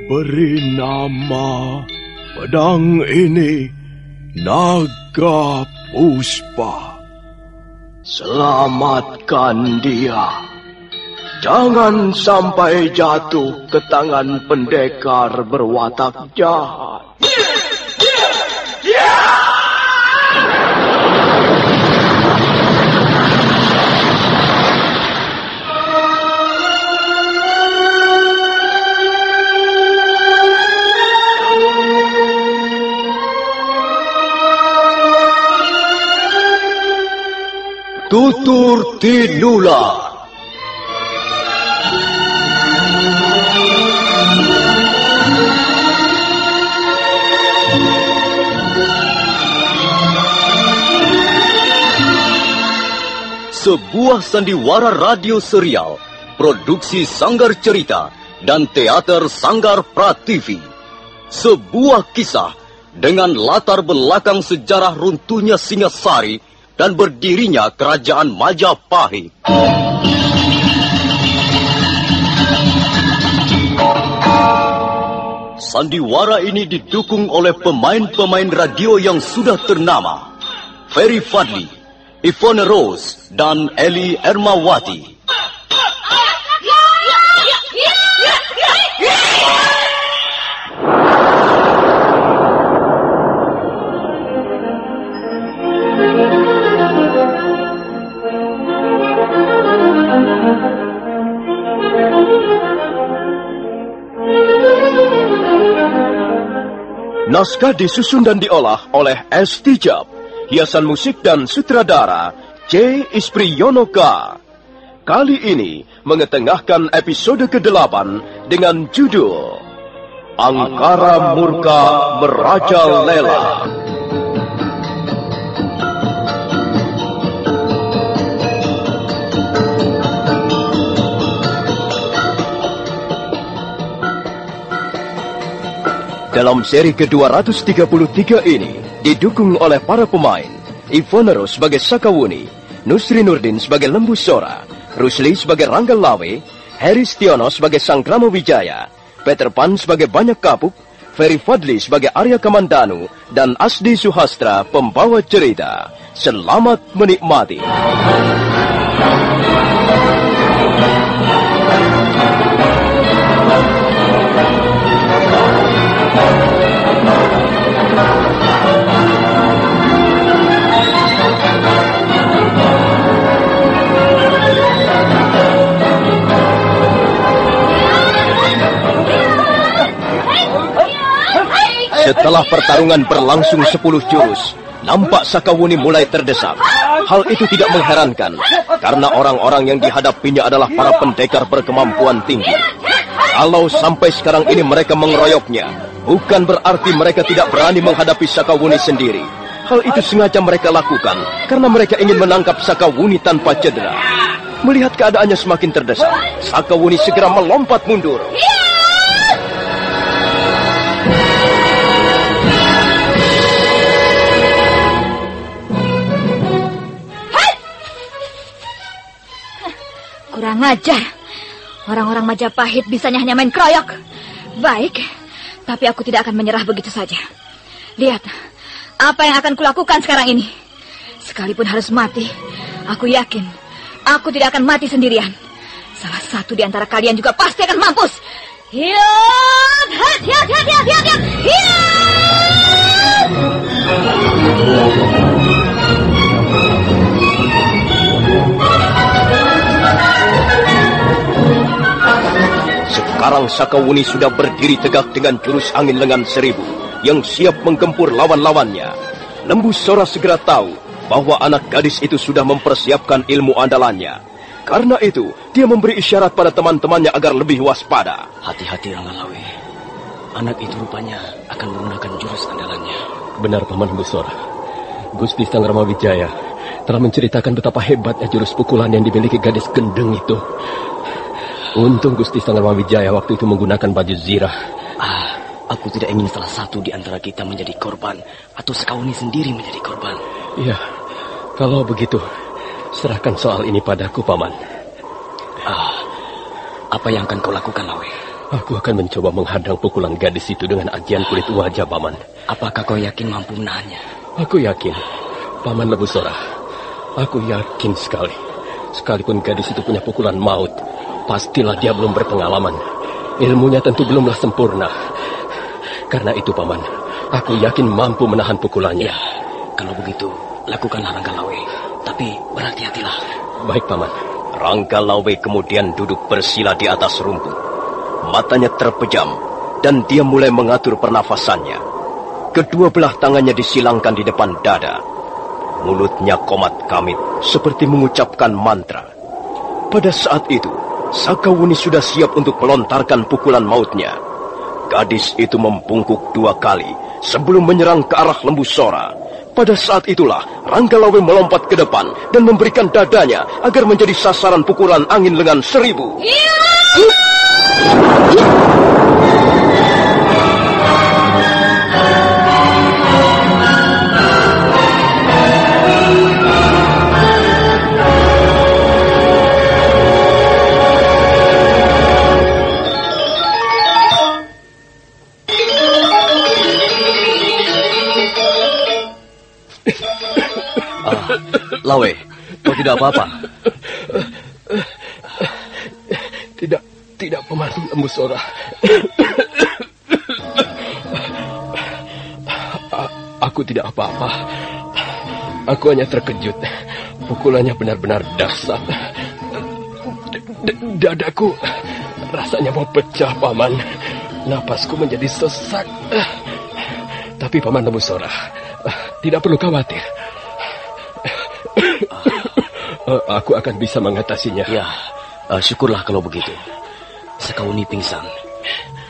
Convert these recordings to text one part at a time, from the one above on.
beri nama pedang ini Naga Puspa. Selamatkan dia. Jangan sampai jatuh ke tangan pendekar berwatak jahat. Tutur Tinular. Sebuah sandiwara radio serial, produksi Sanggar Cerita dan Teater Sanggar Prativi. Sebuah kisah dengan latar belakang sejarah runtuhnya Singasari dan berdirinya Kerajaan Majapahit. Sandiwara ini didukung oleh pemain-pemain radio yang sudah ternama, Ferry Fadli, Ivone Rose, dan Eli Ermawati. Naskah disusun dan diolah oleh S. Tijab, hiasan musik dan sutradara C. Ispriyonoka. Kali ini mengetengahkan episode ke-8 dengan judul Angkara Murka Merajalela. Dalam seri ke-233 ini, didukung oleh para pemain, Ivone Rose sebagai Sakawuni, Nusri Nurdin sebagai Lembu Sora, Rusli sebagai Rangga Lawe, Heri Stiono sebagai Sang Krama Wijaya, Peter Pan sebagai Banyak Kapuk, Ferry Fadli sebagai Arya Kamandanu, dan Asdi Suhastra pembawa cerita. Selamat menikmati. Setelah pertarungan berlangsung 10 jurus, nampak Sakawuni mulai terdesak. Hal itu tidak mengherankan, karena orang-orang yang dihadapinya adalah para pendekar berkemampuan tinggi. Kalau sampai sekarang ini mereka mengeroyoknya, bukan berarti mereka tidak berani menghadapi Sakawuni sendiri. Hal itu sengaja mereka lakukan, karena mereka ingin menangkap Sakawuni tanpa cedera. Melihat keadaannya semakin terdesak, Sakawuni segera melompat mundur. Kurang ajar. Orang-orang Majapahit bisanya hanya main keroyok. Baik, tapi aku tidak akan menyerah begitu saja. Lihat, apa yang akan kulakukan sekarang ini. Sekalipun harus mati, aku yakin aku tidak akan mati sendirian. Salah satu di antara kalian juga pasti akan mampus. Hiat, hiat, hiat, hiat, hiat, hiat, hiat, hiat. Sekarang Sakawuni sudah berdiri tegak dengan jurus angin lengan 1000 yang siap menggempur lawan-lawannya. Lembu Sora segera tahu bahwa anak gadis itu sudah mempersiapkan ilmu andalannya. Karena itu, dia memberi isyarat pada teman-temannya agar lebih waspada. Hati-hati, Rangga Lawe. Anak itu rupanya akan menggunakan jurus andalannya. Benar, Paman Lembu Sora. Gusti Sang Rama Wijaya telah menceritakan betapa hebatnya jurus pukulan yang dimiliki gadis gendeng itu. Untung Gusti Sang Rama Wijaya waktu itu menggunakan baju zirah. Aku tidak ingin salah satu di antara kita menjadi korban, atau Sakawuni sendiri menjadi korban. Iya, kalau begitu, serahkan soal ini padaku, Paman. Apa yang akan kau lakukan, Lawe? Aku akan mencoba menghadang pukulan gadis itu dengan ajian kulit wajah, Paman. Apakah kau yakin mampu menahannya? Aku yakin, Paman Lebusora. Aku yakin sekali. Sekalipun gadis itu punya pukulan maut, pastilah dia belum berpengalaman. Ilmunya tentu belumlah sempurna. Karena itu, Paman, aku yakin mampu menahan pukulannya. Ya, kalau begitu, lakukanlah Ranggalawe. Tapi berhati-hatilah. Baik, Paman. Ranggalawe kemudian duduk bersila di atas rumput. Matanya terpejam, dan dia mulai mengatur pernafasannya. Kedua belah tangannya disilangkan di depan dada. Mulutnya komat kamit, seperti mengucapkan mantra. Pada saat itu, Sakawuni sudah siap untuk melontarkan pukulan mautnya. Gadis itu membungkuk 2 kali sebelum menyerang ke arah Lembu Sora. Pada saat itulah Ranggalawe melompat ke depan dan memberikan dadanya agar menjadi sasaran pukulan angin lengan 1000. Lawe, kau tidak apa-apa? Tidak, Paman Lebusora. Aku tidak apa-apa. Aku hanya terkejut. Pukulannya benar-benar dahsyat. Dadaku rasanya mau pecah, Paman. Napasku menjadi sesak. Tapi Paman Lebusora, tidak perlu khawatir. Aku akan bisa mengatasinya. Ya, syukurlah kalau begitu. Sakawuni pingsan.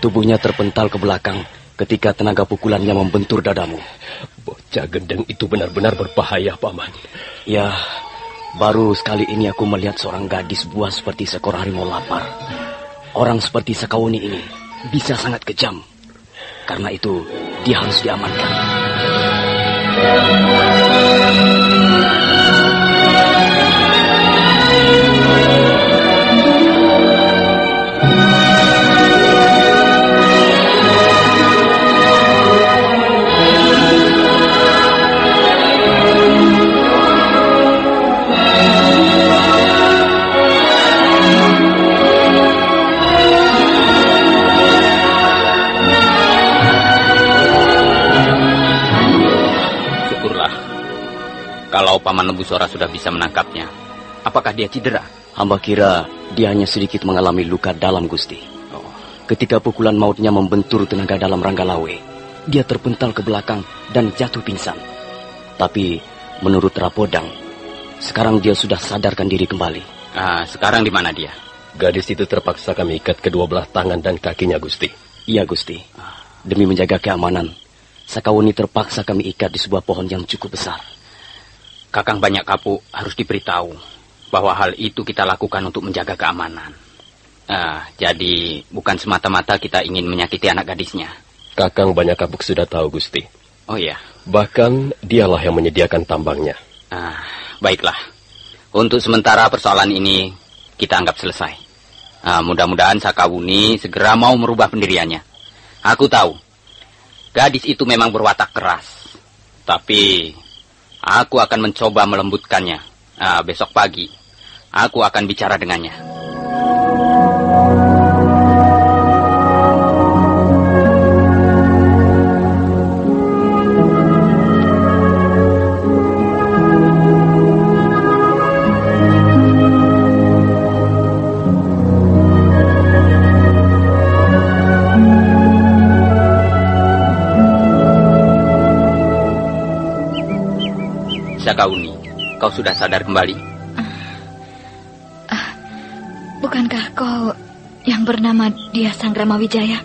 Tubuhnya terpental ke belakang ketika tenaga pukulannya membentur dadamu. Bocah gendeng itu benar-benar berbahaya, Paman. Ya, baru sekali ini aku melihat seorang gadis buas seperti seekor harimau lapar. Orang seperti Sakawuni ini bisa sangat kejam. Karena itu, dia harus diamankan. Kalau Paman Lebusora sudah bisa menangkapnya, apakah dia cedera? Hamba kira dia hanya sedikit mengalami luka dalam, Gusti. Ketika pukulan mautnya membentur tenaga dalam Ranggalawe, dia terpental ke belakang dan jatuh pingsan. Tapi menurut Rapodang, sekarang dia sudah sadarkan diri kembali. Sekarang di mana dia? Gadis itu terpaksa kami ikat kedua belah tangan dan kakinya, Gusti. Iya, Gusti. Demi menjaga keamanan, Sakawuni terpaksa kami ikat di sebuah pohon yang cukup besar. Kakang Banyak Kapuk harus diberitahu bahwa hal itu kita lakukan untuk menjaga keamanan. Jadi bukan semata-mata kita ingin menyakiti anak gadisnya. Kakang Banyak Kapuk sudah tahu, Gusti. Oh iya. Bahkan dialah yang menyediakan tambangnya. Baiklah. Untuk sementara persoalan ini kita anggap selesai. Mudah-mudahan Sakawuni segera mau merubah pendiriannya. Aku tahu gadis itu memang berwatak keras, tapi aku akan mencoba melembutkannya. Besok pagi, aku akan bicara dengannya. Sakawuni, kau sudah sadar kembali? Bukankah kau yang bernama Dia Sanggrama Wijaya?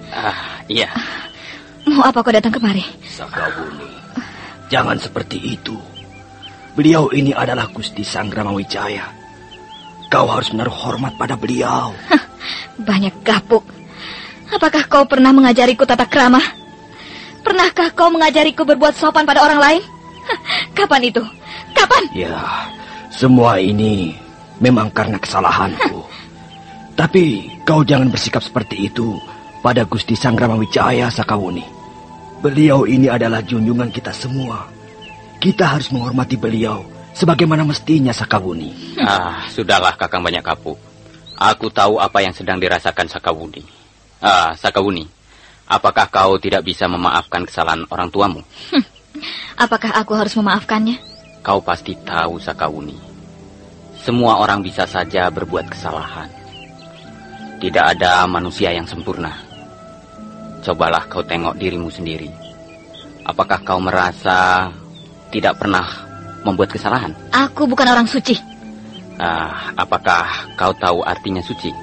Iya. Mau apa kau datang kemari? Sakawuni, jangan seperti itu. Beliau ini adalah Gusti Sanggrama Wijaya. Kau harus menaruh hormat pada beliau. Banyak Kapuk. Apakah kau pernah mengajariku tata krama? Pernahkah kau mengajariku berbuat sopan pada orang lain? Kapan itu? Kapan? Ya, semua ini memang karena kesalahanku. Tapi kau jangan bersikap seperti itu pada Gusti Sangramawijaya Sakawuni. Beliau ini adalah junjungan kita semua. Kita harus menghormati beliau sebagaimana mestinya, Sakawuni. Sudahlah Kakang Banyak Kapuk. Aku tahu apa yang sedang dirasakan Sakawuni. Sakawuni, apakah kau tidak bisa memaafkan kesalahan orang tuamu? Apakah aku harus memaafkannya? Kau pasti tahu, Sakawuni. Semua orang bisa saja berbuat kesalahan. Tidak ada manusia yang sempurna. Cobalah kau tengok dirimu sendiri. Apakah kau merasa tidak pernah membuat kesalahan? Aku bukan orang suci. Apakah kau tahu artinya suci?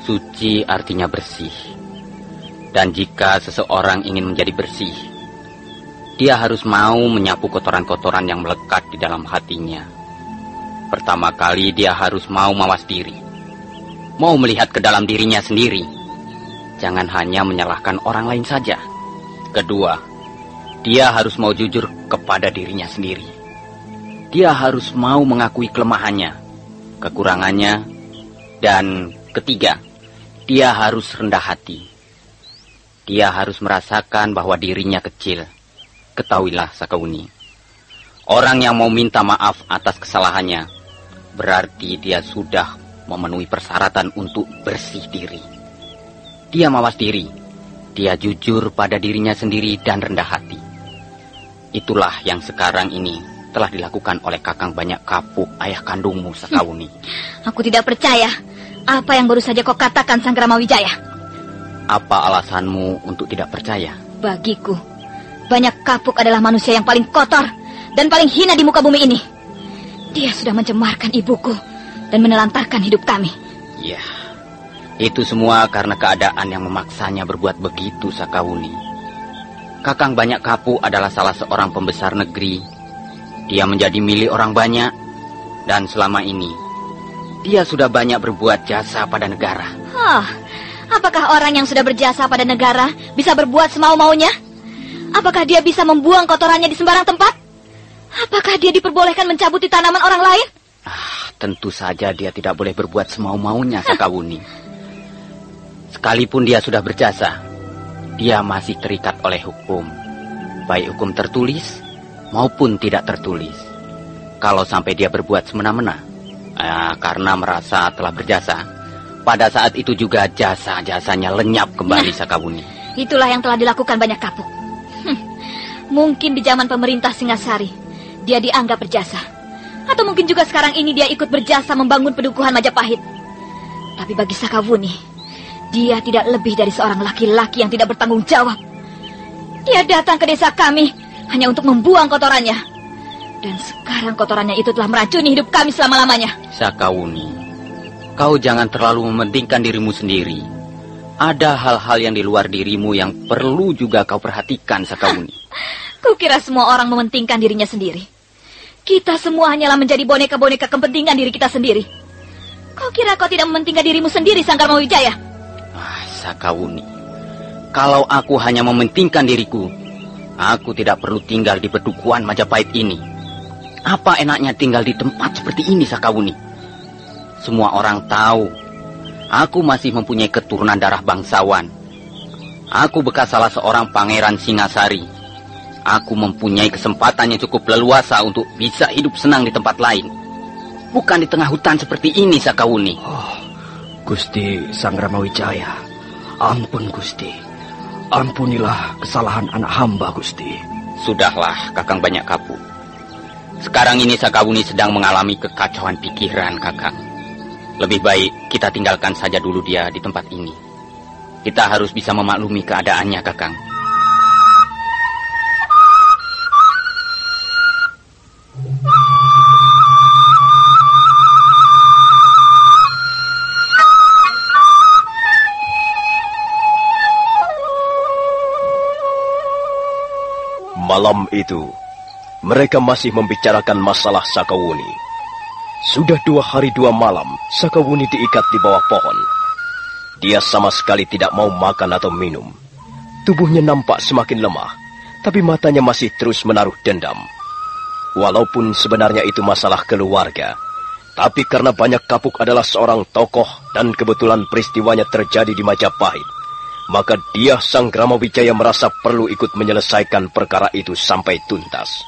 Suci artinya bersih. Dan jika seseorang ingin menjadi bersih, dia harus mau menyapu kotoran-kotoran yang melekat di dalam hatinya. Pertama kali dia harus mau mawas diri. Mau melihat ke dalam dirinya sendiri. Jangan hanya menyalahkan orang lain saja. Kedua, dia harus mau jujur kepada dirinya sendiri. Dia harus mau mengakui kelemahannya, kekurangannya. Dan ketiga, dia harus rendah hati. Dia harus merasakan bahwa dirinya kecil. Ketahuilah, Sakawuni, orang yang mau minta maaf atas kesalahannya, berarti dia sudah memenuhi persyaratan untuk bersih diri. Dia mawas diri, dia jujur pada dirinya sendiri dan rendah hati. Itulah yang sekarang ini telah dilakukan oleh Kakang Banyak Kapuk, ayah kandungmu, Sakawuni. Aku tidak percaya apa yang baru saja kau katakan, Sangramawijaya. Apa alasanmu untuk tidak percaya? Bagiku, Banyak Kapuk adalah manusia yang paling kotor dan paling hina di muka bumi ini. Dia sudah mencemarkan ibuku dan menelantarkan hidup kami. Ya, itu semua karena keadaan yang memaksanya berbuat begitu, Sakawuni. Kakang Banyak Kapuk adalah salah seorang pembesar negeri. Dia menjadi milik orang banyak, dan selama ini dia sudah banyak berbuat jasa pada negara. Apakah orang yang sudah berjasa pada negara bisa berbuat semau-maunya? Apakah dia bisa membuang kotorannya di sembarang tempat? Apakah dia diperbolehkan mencabuti tanaman orang lain? Tentu saja dia tidak boleh berbuat semau-maunya, Sakawuni. Sekalipun dia sudah berjasa, dia masih terikat oleh hukum. Baik hukum tertulis maupun tidak tertulis. Kalau sampai dia berbuat semena-mena, karena merasa telah berjasa, pada saat itu juga jasa-jasanya lenyap kembali, Sakawuni. Itulah yang telah dilakukan Banyak Kapuk. Mungkin di zaman pemerintah Singasari dia dianggap berjasa. Atau mungkin juga sekarang ini dia ikut berjasa membangun pedukuhan Majapahit. Tapi bagi Sakawuni, dia tidak lebih dari seorang laki-laki yang tidak bertanggung jawab. Dia datang ke desa kami hanya untuk membuang kotorannya. Dan sekarang kotorannya itu telah meracuni hidup kami selama-lamanya. Sakawuni, kau jangan terlalu mementingkan dirimu sendiri. Ada hal-hal yang di luar dirimu yang perlu juga kau perhatikan, Sakawuni. Kukira semua orang mementingkan dirinya sendiri. Kita semua hanyalah menjadi boneka-boneka kepentingan diri kita sendiri. Kau kira kau tidak mementingkan dirimu sendiri, Sangramawijaya? Sakawuni, kalau aku hanya mementingkan diriku, aku tidak perlu tinggal di pedukuhan Majapahit ini. Apa enaknya tinggal di tempat seperti ini, Sakawuni? Semua orang tahu aku masih mempunyai keturunan darah bangsawan. Aku bekas salah seorang pangeran Singasari. Aku mempunyai kesempatan yang cukup leluasa untuk bisa hidup senang di tempat lain. Bukan di tengah hutan seperti ini, Sakawuni. Gusti Sangramawijaya, ampun Gusti. Ampunilah kesalahan anak hamba, Gusti. Sudahlah, Kakang Banyak Kapuk. Sekarang ini Sakawuni sedang mengalami kekacauan pikiran, Kakang. Lebih baik kita tinggalkan saja dulu dia di tempat ini. Kita harus bisa memaklumi keadaannya, Kakang. Malam itu, mereka masih membicarakan masalah Sakawuni. Sudah 2 hari 2 malam, Sakawuni diikat di bawah pohon. Dia sama sekali tidak mau makan atau minum. Tubuhnya nampak semakin lemah, tapi matanya masih terus menaruh dendam. Walaupun sebenarnya itu masalah keluarga, tapi karena Banyak Kapuk adalah seorang tokoh dan kebetulan peristiwanya terjadi di Majapahit, maka dia Sang Ramawijaya merasa perlu ikut menyelesaikan perkara itu sampai tuntas.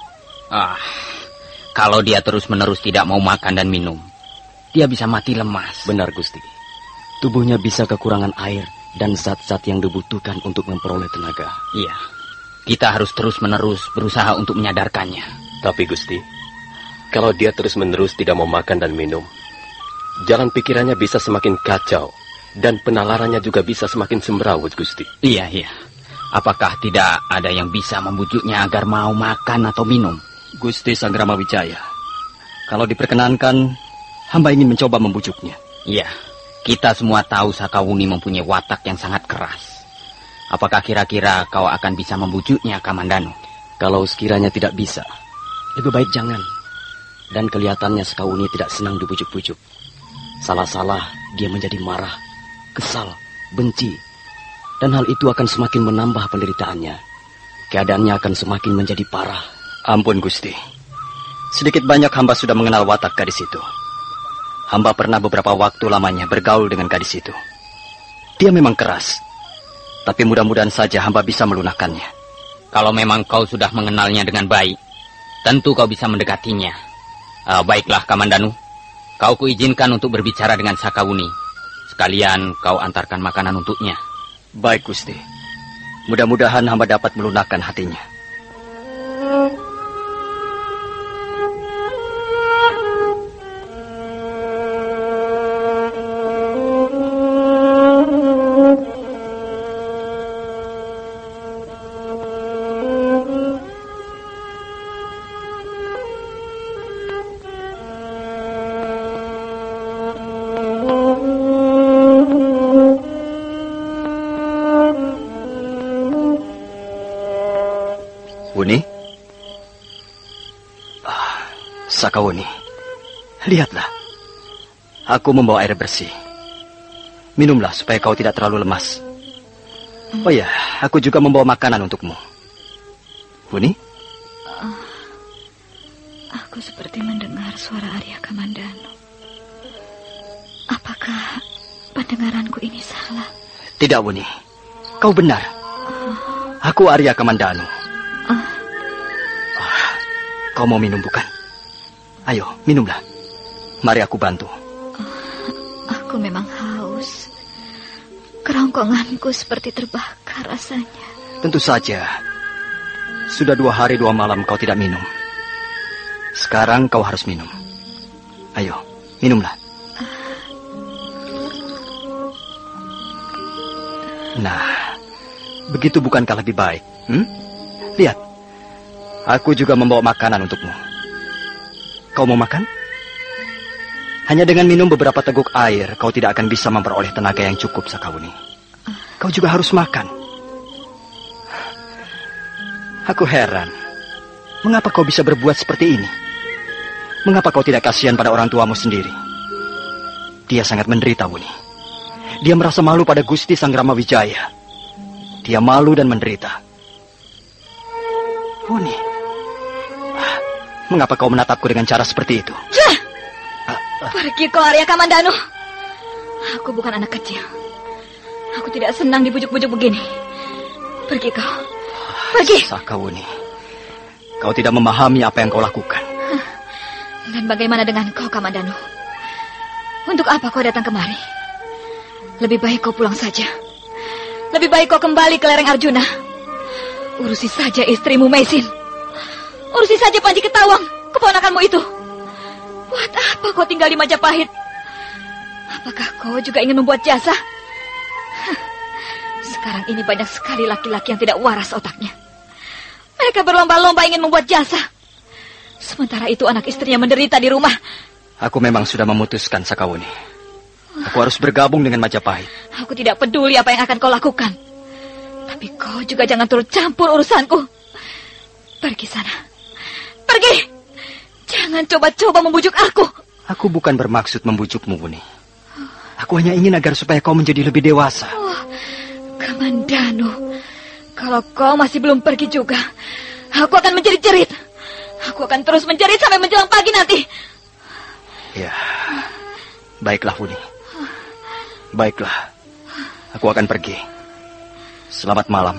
Kalau dia terus-menerus tidak mau makan dan minum, dia bisa mati lemas. Benar, Gusti. Tubuhnya bisa kekurangan air dan zat-zat yang dibutuhkan untuk memperoleh tenaga. Iya, kita harus terus-menerus berusaha untuk menyadarkannya. Tapi Gusti, kalau dia terus-menerus tidak mau makan dan minum, jalan pikirannya bisa semakin kacau dan penalarannya juga bisa semakin semrawut, Gusti. Iya. Apakah tidak ada yang bisa membujuknya agar mau makan atau minum? Gusti Sang Ramawijaya, kalau diperkenankan, hamba ingin mencoba membujuknya. Iya, kita semua tahu Sakawuni mempunyai watak yang sangat keras. Apakah kira-kira kau akan bisa membujuknya, Kamandanu? Kalau sekiranya tidak bisa, lebih baik jangan. Dan kelihatannya Sakawuni tidak senang dibujuk-bujuk. Salah-salah dia menjadi marah, kesal, benci. Dan hal itu akan semakin menambah penderitaannya. Keadaannya akan semakin menjadi parah. Ampun Gusti, sedikit banyak hamba sudah mengenal watak gadis itu. Hamba pernah beberapa waktu lamanya bergaul dengan gadis itu. Dia memang keras, tapi mudah-mudahan saja hamba bisa melunakkannya. Kalau memang kau sudah mengenalnya dengan baik, tentu kau bisa mendekatinya. Baiklah Kamandanu, kau kuizinkan untuk berbicara dengan Sakawuni. Sekalian kau antarkan makanan untuknya. Baik Gusti, mudah-mudahan hamba dapat melunakkan hatinya. Wuni? Sakawuni, lihatlah. Aku membawa air bersih. Minumlah supaya kau tidak terlalu lemas. Oh ya, aku juga membawa makanan untukmu. Wuni? Aku seperti mendengar suara Arya Kamandanu. Apakah pendengaranku ini salah? Tidak, Wuni. Kau benar. Aku Arya Kamandanu. Kau mau minum bukan? Ayo, minumlah. Mari aku bantu. Aku memang haus. Kerongkonganku seperti terbakar rasanya. Tentu saja. Sudah 2 hari 2 malam kau tidak minum. Sekarang kau harus minum. Ayo, minumlah. Nah, begitu bukankah lebih baik? Lihat. Aku juga membawa makanan untukmu. Kau mau makan? Hanya dengan minum beberapa teguk air, kau tidak akan bisa memperoleh tenaga yang cukup, Sakawuni. Kau juga harus makan. Aku heran. Mengapa kau bisa berbuat seperti ini? Mengapa kau tidak kasihan pada orang tuamu sendiri? Dia sangat menderita, Wuni. Dia merasa malu pada Gusti Sang Ramawijaya. Dia malu dan menderita. Wuni, mengapa kau menatapku dengan cara seperti itu? Pergi kau Arya Kamandanu. Aku bukan anak kecil. Aku tidak senang dibujuk-bujuk begini. Pergi kau. Pergi. Sakawuni, kau tidak memahami apa yang kau lakukan. Dan bagaimana dengan kau Kamandanu? Untuk apa kau datang kemari? Lebih baik kau pulang saja. Lebih baik kau kembali ke lereng Arjuna. Urusi saja istrimu Maisin. Urusi saja Panji Ketawang, keponakanmu itu. Buat apa kau tinggal di Majapahit? Apakah kau juga ingin membuat jasa? Sekarang ini banyak sekali laki-laki yang tidak waras otaknya. Mereka berlomba-lomba ingin membuat jasa. Sementara itu anak istrinya menderita di rumah. Aku memang sudah memutuskan, Sakawuni. Aku harus bergabung dengan Majapahit. Aku tidak peduli apa yang akan kau lakukan. Tapi kau juga jangan turut campur urusanku. Pergi sana. Pergi! Jangan coba-coba membujuk aku. Aku bukan bermaksud membujukmu, Wuni. Aku hanya ingin agar supaya kau menjadi lebih dewasa. Kamandanu, kalau kau masih belum pergi juga, aku akan menjerit-jerit. Aku akan terus menjerit sampai menjelang pagi nanti. Ya, baiklah, Wuni. Baiklah, aku akan pergi. Selamat malam.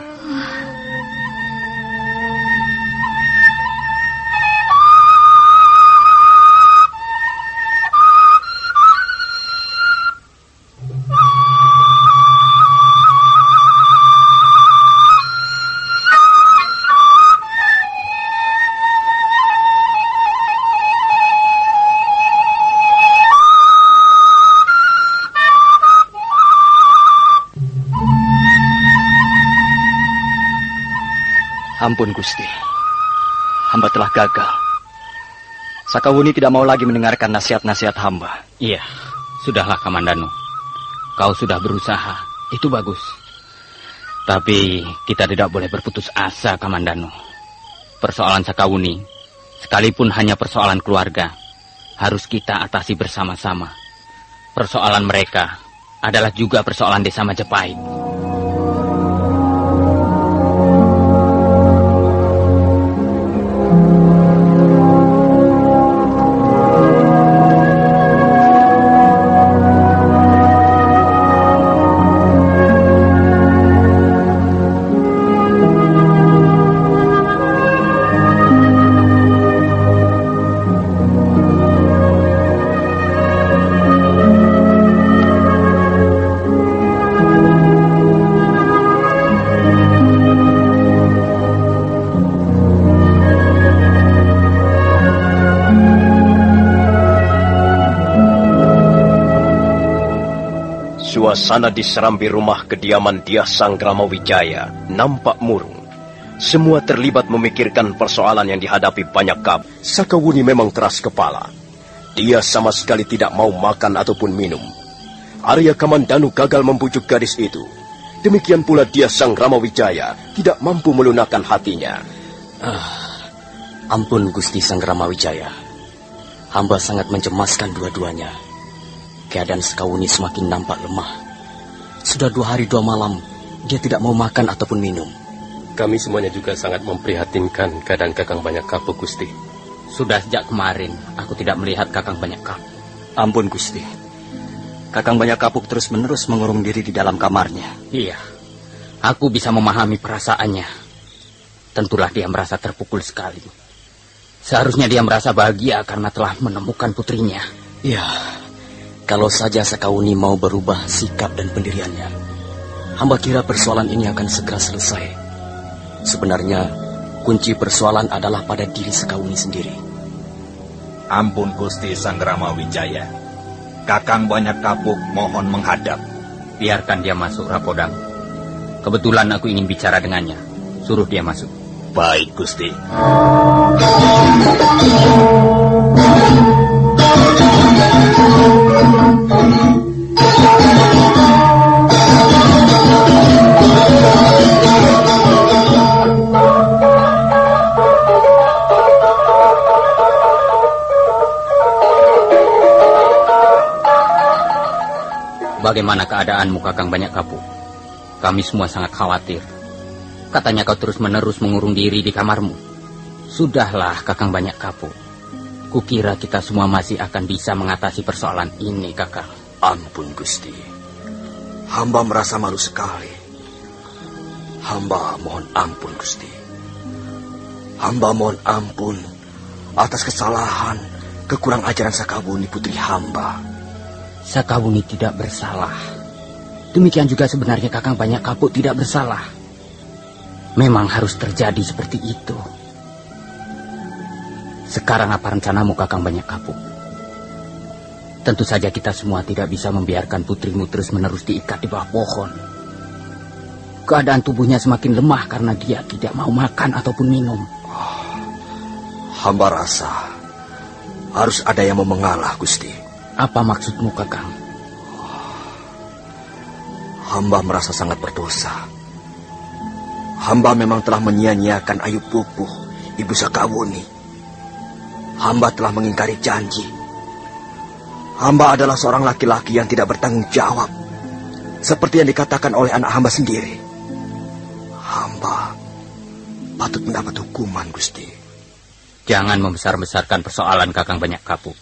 Ampun Gusti, hamba telah gagal. Sakawuni tidak mau lagi mendengarkan nasihat-nasihat hamba. Iya, sudahlah Kamandanu. Kau sudah berusaha, itu bagus. Tapi kita tidak boleh berputus asa, Kamandanu. Persoalan Sakawuni, sekalipun hanya persoalan keluarga, harus kita atasi bersama-sama. Persoalan mereka adalah juga persoalan desa Majapahit. Suasana di serambi rumah kediaman Dyah Sanggramawijaya nampak murung. Semua terlibat memikirkan persoalan yang dihadapi banyak kab. Sakawuni memang keras kepala. Dia sama sekali tidak mau makan ataupun minum. Arya Kamandanu gagal membujuk gadis itu. Demikian pula Dyah Sanggramawijaya tidak mampu melunakkan hatinya. Ampun Gusti Sanggramawijaya. Hamba sangat mencemaskan dua-duanya. Keadaan Sakawuni semakin nampak lemah. Sudah 2 hari 2 malam, dia tidak mau makan ataupun minum. Kami semuanya juga sangat memprihatinkan keadaan Kakang Banyak Kapuk, Gusti. Sudah sejak kemarin, aku tidak melihat Kakang Banyak Kapuk. Ampun Gusti, Kakang Banyak Kapuk terus-menerus mengurung diri di dalam kamarnya. Iya, aku bisa memahami perasaannya. Tentulah dia merasa terpukul sekali. Seharusnya dia merasa bahagia karena telah menemukan putrinya. Iya. Kalau saja Sakawuni mau berubah sikap dan pendiriannya, hamba kira persoalan ini akan segera selesai. Sebenarnya, kunci persoalan adalah pada diri Sakawuni sendiri. Ampun Gusti Sanggramawijaya. Kakang Banyak Kapuk mohon menghadap. Biarkan dia masuk, Rapodang. Kebetulan aku ingin bicara dengannya. Suruh dia masuk. Baik Gusti. Bagaimana keadaanmu, Kakang Banyak Kapuk? Kami semua sangat khawatir. Katanya kau terus-menerus mengurung diri di kamarmu. Sudahlah, Kakang Banyak Kapuk. Kukira kita semua masih akan bisa mengatasi persoalan ini, Kakang. Ampun, Gusti. Hamba merasa malu sekali. Hamba mohon ampun, Gusti. Hamba mohon ampun atas kesalahan, kekurang ajaran Sakawuni putri hamba. Sakawuni tidak bersalah. Demikian juga sebenarnya Kakang Banyak Kapuk tidak bersalah. Memang harus terjadi seperti itu. Sekarang apa rencanamu, Kakang Banyak Kapuk? Tentu saja kita semua tidak bisa membiarkan putrimu terus-menerus diikat di bawah pohon. Keadaan tubuhnya semakin lemah karena dia tidak mau makan ataupun minum. Hamba rasa harus ada yang mau mengalah, Gusti. Apa maksudmu, Kakang? Hamba merasa sangat berdosa. Hamba memang telah menyia-nyiakan Ayu Pupuh, Ibu Sakawuni. Hamba telah mengingkari janji. Hamba adalah seorang laki-laki yang tidak bertanggung jawab, seperti yang dikatakan oleh anak hamba sendiri. Hamba patut mendapat hukuman, Gusti. Jangan membesar-besarkan persoalan, Kakang Banyak Kapuk.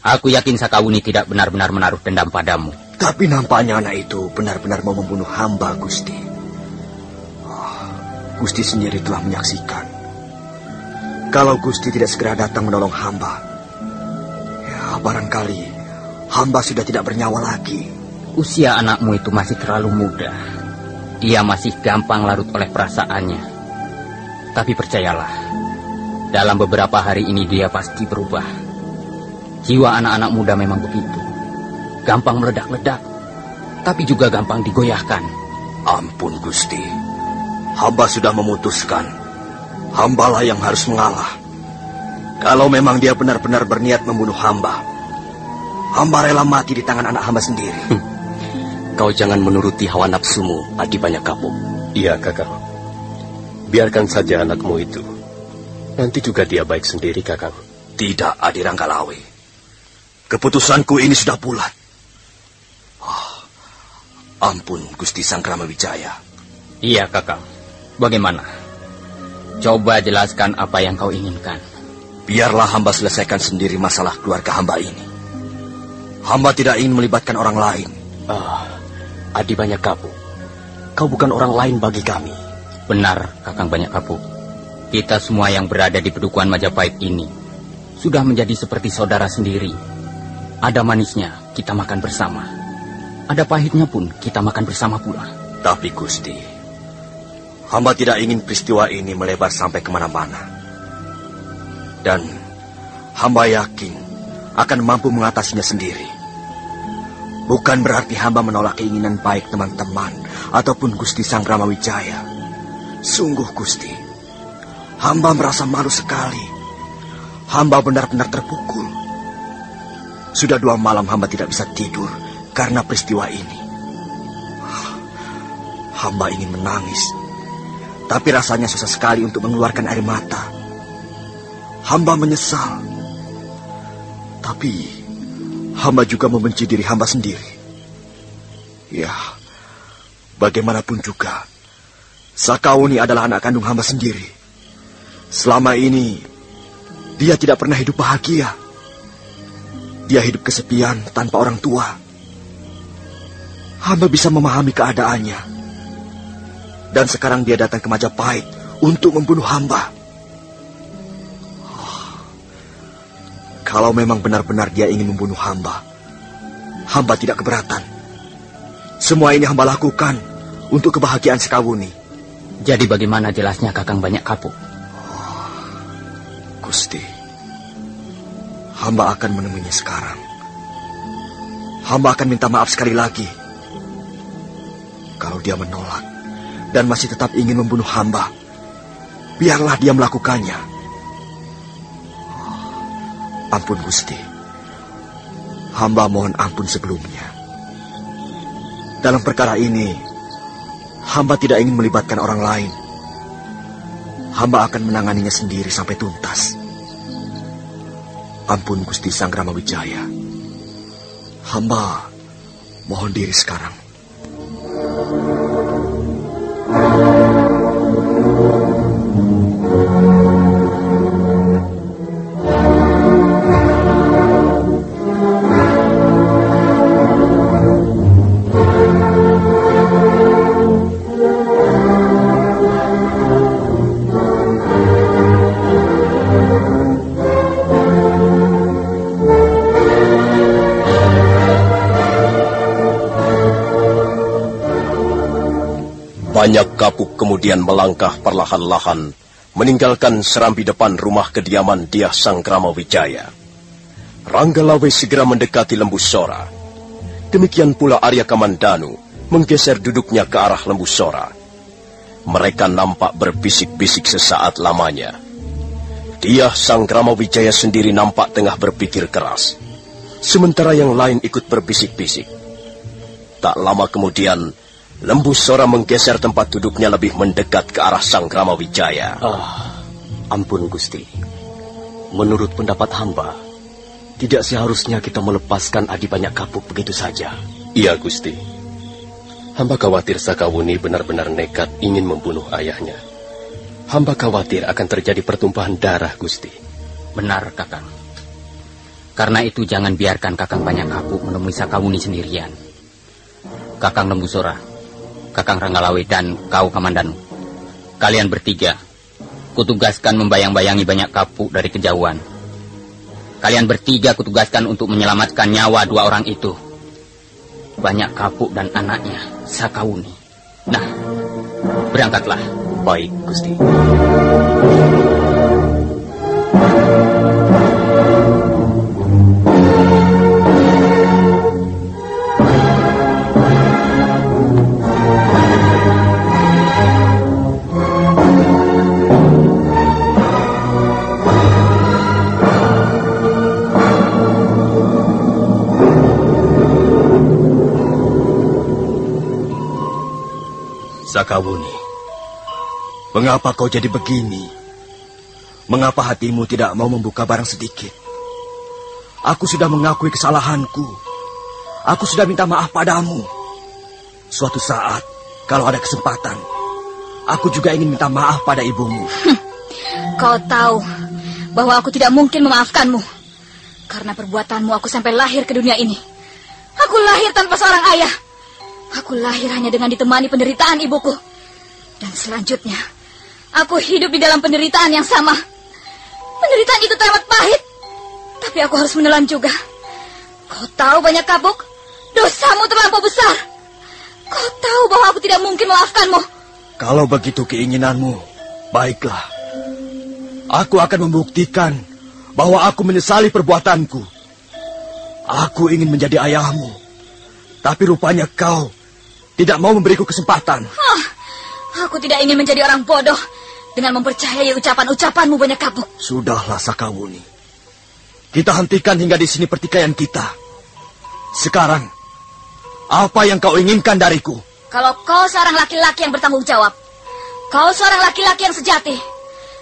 Aku yakin Sakawuni tidak benar-benar menaruh dendam padamu. Tapi nampaknya anak itu benar-benar mau membunuh hamba, Gusti. Gusti sendiri telah menyaksikan. Kalau Gusti tidak segera datang menolong hamba, ya barangkali hamba sudah tidak bernyawa lagi. Usia anakmu itu masih terlalu muda. Dia masih gampang larut oleh perasaannya. Tapi percayalah, dalam beberapa hari ini dia pasti berubah. Jiwa anak-anak muda memang begitu. Gampang meledak-ledak, tapi juga gampang digoyahkan. Ampun Gusti, hamba sudah memutuskan. Hambalah yang harus mengalah. Kalau memang dia benar-benar berniat membunuh hamba, hamba rela mati di tangan anak hamba sendiri. Kau jangan menuruti hawa nafsumu, Adi Banyak Kapuk. Iya, Kakang. Biarkan saja anakmu itu. Nanti juga dia baik sendiri, Kakang. Tidak, Adi Ranggalawe. Keputusanku ini sudah bulat. Ampun, Gusti Sangkramawijaya. Iya, Kakang. Bagaimana? Coba jelaskan apa yang kau inginkan. Biarlah hamba selesaikan sendiri masalah keluarga hamba ini. Hamba tidak ingin melibatkan orang lain. Adi Banyak Kapuk, kau bukan orang lain bagi kami. Benar, Kakang Banyak Kapuk. Kita semua yang berada di Pedukuhan Majapahit ini sudah menjadi seperti saudara sendiri. Ada manisnya, kita makan bersama. Ada pahitnya pun, kita makan bersama pula. Tapi Gusti, hamba tidak ingin peristiwa ini melebar sampai kemana-mana. Dan hamba yakin akan mampu mengatasinya sendiri. Bukan berarti hamba menolak keinginan baik teman-teman ataupun Gusti Sangkramawijaya. Sungguh Gusti, hamba merasa malu sekali. Hamba benar-benar terpukul. Sudah 2 malam hamba tidak bisa tidur karena peristiwa ini. Hamba ingin menangis, tapi rasanya susah sekali untuk mengeluarkan air mata. Hamba menyesal, tapi hamba juga membenci diri hamba sendiri. Ya, bagaimanapun juga, Sakauni adalah anak kandung hamba sendiri. Selama ini, dia tidak pernah hidup bahagia. Dia hidup kesepian tanpa orang tua. Hamba bisa memahami keadaannya. Dan sekarang dia datang ke Majapahit untuk membunuh hamba. Kalau memang benar-benar dia ingin membunuh hamba, hamba tidak keberatan. Semua ini hamba lakukan untuk kebahagiaan Sekawuni. Jadi bagaimana jelasnya Kakang Banyak Kapuk? Gusti, hamba akan menemuinya sekarang. Hamba akan minta maaf sekali lagi. Kalau dia menolak dan masih tetap ingin membunuh hamba, biarlah dia melakukannya. Ampun Gusti, hamba mohon ampun sebelumnya. Dalam perkara ini, hamba tidak ingin melibatkan orang lain. Hamba akan menanganinya sendiri sampai tuntas. Ampun Gusti Sangkramawijaya. Hamba mohon diri sekarang. Banyak Kapuk kemudian melangkah perlahan-lahan, meninggalkan serambi depan rumah kediaman Dyah Sangkramawijaya. Ranggalawe segera mendekati Lembu Sora. Demikian pula Arya Kamandanu menggeser duduknya ke arah Lembu Sora. Mereka nampak berbisik-bisik sesaat lamanya. Dyah Sangkramawijaya sendiri nampak tengah berpikir keras, sementara yang lain ikut berbisik-bisik. Tak lama kemudian, Lembu Sora menggeser tempat duduknya lebih mendekat ke arah Sangkramawijaya. Ampun Gusti. Menurut pendapat hamba, tidak seharusnya kita melepaskan Adi Banyak Kapuk begitu saja. Iya Gusti. Hamba khawatir Sakawuni benar-benar nekat ingin membunuh ayahnya. Hamba khawatir akan terjadi pertumpahan darah Gusti. Benar Kakang. Karena itu jangan biarkan Kakang Banyak Kapuk menemui Sakawuni sendirian. Kakang Lembu Sora, Kakang Ranggalawe dan kau Kamandanu, Kalian bertiga, kutugaskan membayang-bayangi banyak kapuk dari kejauhan. Kalian bertiga kutugaskan untuk menyelamatkan nyawa 2 orang itu. Banyak kapuk dan anaknya, Sakawuni. Nah, berangkatlah. Baik, Gusti. Sakawuni, mengapa kau jadi begini? Mengapa hatimu tidak mau membuka barang sedikit? Aku sudah mengakui kesalahanku. Aku sudah minta maaf padamu. Suatu saat, kalau ada kesempatan, aku juga ingin minta maaf pada ibumu. Kau tahu bahwa aku tidak mungkin memaafkanmu. Karena perbuatanmu aku sampai lahir ke dunia ini. Aku lahir tanpa seorang ayah. Aku lahir hanya dengan ditemani penderitaan ibuku. Dan selanjutnya, aku hidup di dalam penderitaan yang sama. Penderitaan itu teramat pahit. Tapi aku harus menelan juga. Kau tahu banyak kapuk, dosamu terlampau besar. Kau tahu bahwa aku tidak mungkin memaafkanmu. Kalau begitu keinginanmu, baiklah. Aku akan membuktikan bahwa aku menyesali perbuatanku. Aku ingin menjadi ayahmu. Tapi rupanya kau tidak mau memberiku kesempatan. Aku tidak ingin menjadi orang bodoh dengan mempercayai ucapan-ucapanmu banyak kapuk. Sudahlah, Sakawuni. Kita hentikan hingga di sini pertikaian kita. Sekarang, apa yang kau inginkan dariku? Kalau kau seorang laki-laki yang bertanggung jawab, kau seorang laki-laki yang sejati,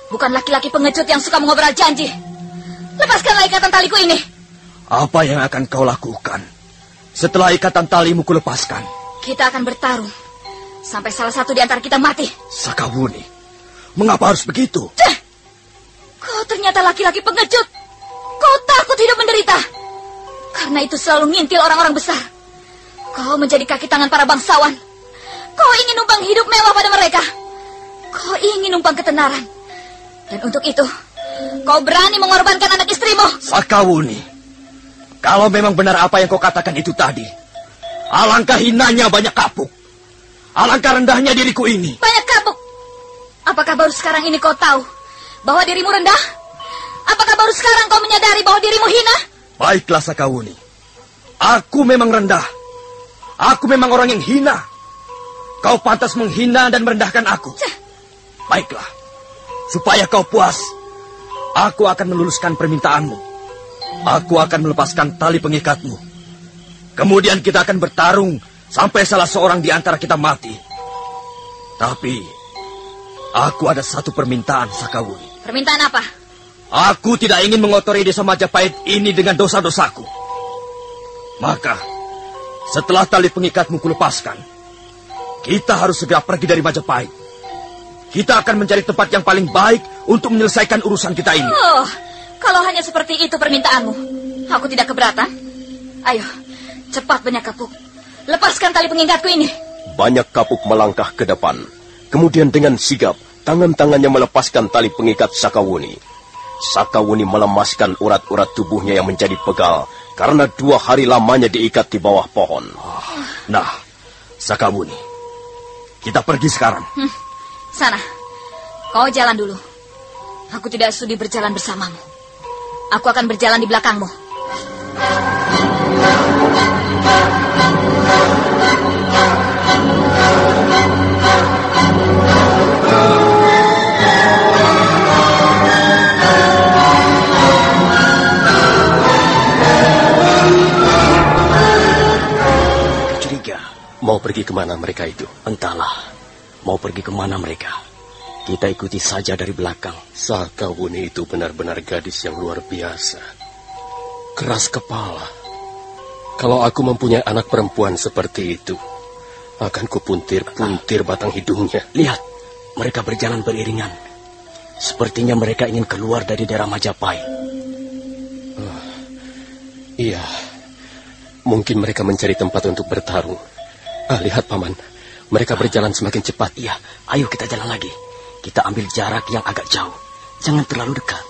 bukan laki-laki pengecut yang suka mengobrol janji. Lepaskanlah ikatan taliku ini. Apa yang akan kau lakukan setelah ikatan talimu kulepaskan? Kita akan bertarung sampai salah satu di antara kita mati. Sakawuni, mengapa harus begitu? Kau ternyata laki-laki pengecut. Kau takut hidup menderita. Karena itu selalu ngintil orang-orang besar. Kau menjadi kaki tangan para bangsawan. Kau ingin numpang hidup mewah pada mereka. Kau ingin numpang ketenaran. Dan untuk itu, kau berani mengorbankan anak istrimu. Sakawuni, kalau memang benar apa yang kau katakan itu tadi, alangkah hinanya banyak kapuk. Alangkah rendahnya diriku ini. Banyak kapuk. Apakah baru sekarang ini kau tahu bahwa dirimu rendah? Apakah baru sekarang kau menyadari bahwa dirimu hina? Baiklah, Sakawuni. Aku memang rendah. Aku memang orang yang hina. Kau pantas menghina dan merendahkan aku. Baiklah. Supaya kau puas, aku akan meluluskan permintaanmu. Aku akan melepaskan tali pengikatmu. Kemudian kita akan bertarung sampai salah seorang di antara kita mati. Tapi, aku ada satu permintaan, Sakawuni. Permintaan apa? Aku tidak ingin mengotori desa Majapahit ini dengan dosa-dosaku. Maka, setelah tali pengikatmu kulepaskan, kita harus segera pergi dari Majapahit. Kita akan mencari tempat yang paling baik untuk menyelesaikan urusan kita ini. Oh, kalau hanya seperti itu permintaanmu, aku tidak keberatan. Ayo, cepat banyak kapuk. Lepaskan tali pengikatku ini. Banyak kapuk melangkah ke depan. Kemudian dengan sigap, tangan-tangannya melepaskan tali pengikat Sakawuni. Sakawuni melemaskan urat-urat tubuhnya yang menjadi pegal karena 2 hari lamanya diikat di bawah pohon. Nah, Sakawuni, kita pergi sekarang. Sana, kau jalan dulu. Aku tidak sudi berjalan bersamamu. Aku akan berjalan di belakangmu. Mau pergi kemana mereka itu? Entahlah, mau pergi kemana mereka. Kita ikuti saja dari belakang. Sakawuni itu benar-benar gadis yang luar biasa. Keras kepala. Kalau aku mempunyai anak perempuan seperti itu, akan kupuntir-puntir batang hidungnya. Lihat, mereka berjalan beriringan. Sepertinya mereka ingin keluar dari daerah Majapahit. Iya, mungkin mereka mencari tempat untuk bertarung. Lihat, Paman. Mereka berjalan semakin cepat. Iya, ayo kita jalan lagi. Kita ambil jarak yang agak jauh. Jangan terlalu dekat.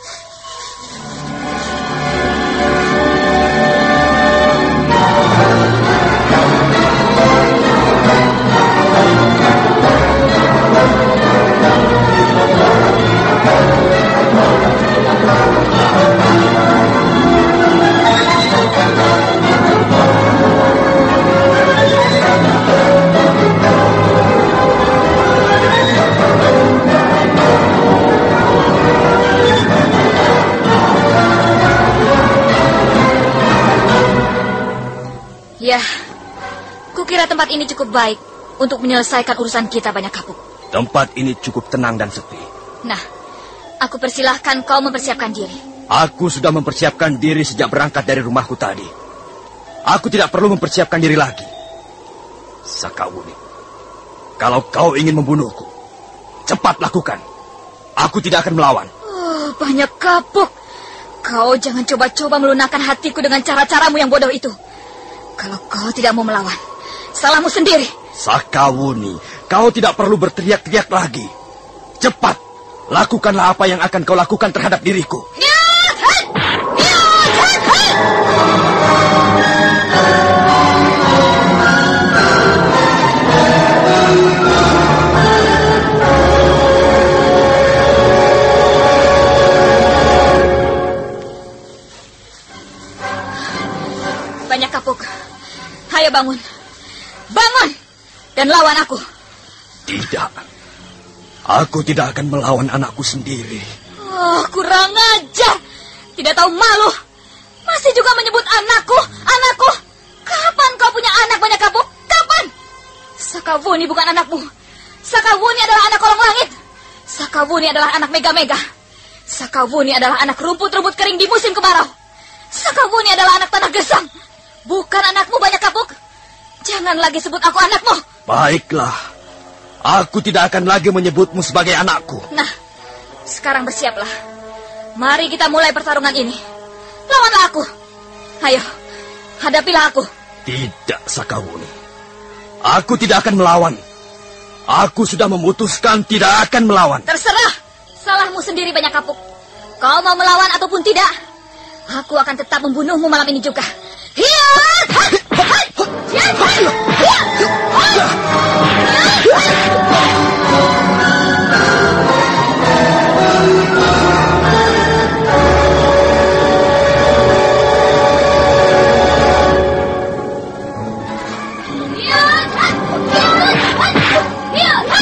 Ya, kukira tempat ini cukup baik untuk menyelesaikan urusan kita Banyak Kapuk. Tempat ini cukup tenang dan sepi. Nah, aku persilahkan kau mempersiapkan diri. Aku sudah mempersiapkan diri sejak berangkat dari rumahku tadi. Aku tidak perlu mempersiapkan diri lagi. Sakawuni, kalau kau ingin membunuhku, cepat lakukan. Aku tidak akan melawan. Oh, Banyak Kapuk. Kau jangan coba-coba melunakkan hatiku dengan cara-caramu yang bodoh itu. Kalau kau tidak mau melawan, salahmu sendiri. Sakawuni, kau tidak perlu berteriak-teriak lagi. Cepat, lakukanlah apa yang akan kau lakukan terhadap diriku. Banyak Kapuk. Ayo bangun. Bangun! Dan lawan aku. Tidak. Aku tidak akan melawan anakku sendiri. Oh, kurang ajar. Tidak tahu malu. Masih juga menyebut anakku. Anakku. Kapan kau punya anak Banyak Kapuk? Kapan? Sakawuni bukan anakmu. Sakawuni adalah anak kolong langit. Sakawuni adalah anak mega-mega. Sakawuni adalah anak rumput-rumput kering di musim kemarau. Sakawuni adalah anak tanah gesang. Bukan anakmu Banyak Kapuk. Jangan lagi sebut aku anakmu. Baiklah. Aku tidak akan lagi menyebutmu sebagai anakku. Nah, sekarang bersiaplah. Mari kita mulai pertarungan ini. Lawanlah aku. Ayo, hadapilah aku. Tidak, Sakawuni. Aku tidak akan melawan. Aku sudah memutuskan tidak akan melawan. Terserah. Salahmu sendiri Banyak Kapuk. Kau mau melawan ataupun tidak, aku akan tetap membunuhmu malam ini juga.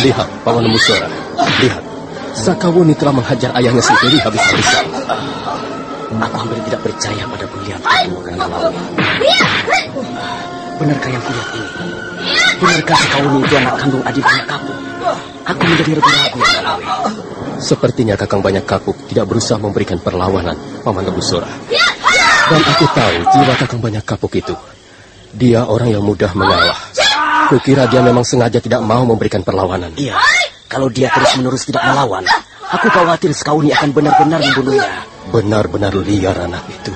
Lihat, Paman Musora. Lihat, Sakawuni telah menghajar ayahnya sendiri habis-habisan. Aku hampir tidak percaya pada penglihatanmu, Ranggalawe. Benarkah yang kulihat ini? Benarkah Sakawuni itu anak kandung adik Banyak Kapuk? Aku menjadi ragu-ragu, Ranggalawe. Sepertinya Kakang Banyak Kapuk tidak berusaha memberikan perlawanan, Paman Musora. Dan aku tahu jiwa Kakang Banyak Kapuk itu. Dia orang yang mudah mengalah. Kukira dia memang sengaja tidak mau memberikan perlawanan. Iya, kalau dia terus-menerus tidak melawan, aku khawatir Sakawuni akan benar-benar membunuhnya. Benar-benar liar anak itu.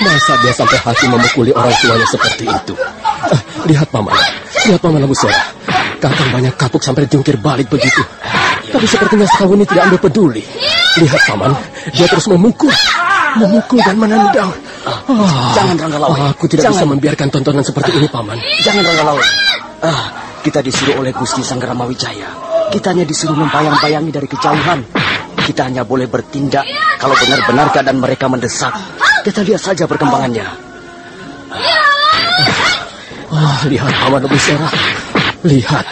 Masa dia sampai hati memukuli orang tuanya seperti itu? Lihat Paman Musora. Kakang Banyak Kapuk sampai jungkir balik begitu. Tapi sepertinya Sakawuni tidak ambil peduli. Lihat Paman, dia terus memukul dan menendang. Jangan, Ranggalawe. Aku tidak bisa membiarkan tontonan seperti ini, Paman. Jangan, Ranggalawe. Kita disuruh oleh Gusti Sanggramawijaya. Kita hanya disuruh membayang-bayangi dari kejauhan. Kita hanya boleh bertindak kalau benar-benar keadaan mereka mendesak. Kita lihat saja perkembangannya. Lihat Paman Musora. Lihat.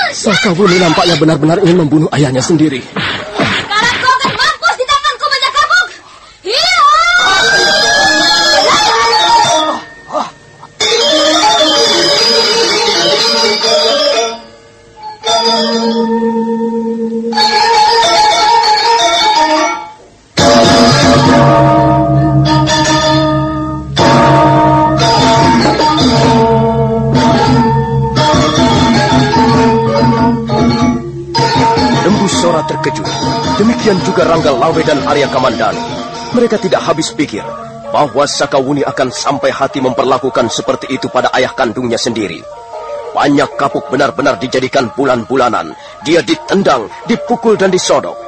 Sakawuni nampaknya benar-benar ingin membunuh ayahnya sendiri. Sekarang kau akan mampus di tanganku Banyak Kapuk. Sora terkejut. Demikian juga Ranggalawe dan Arya Kamandanu. Mereka tidak habis pikir bahwa Sakawuni akan sampai hati memperlakukan seperti itu pada ayah kandungnya sendiri. Banyak kapuk benar-benar dijadikan bulan-bulanan. Dia ditendang, dipukul dan disodok.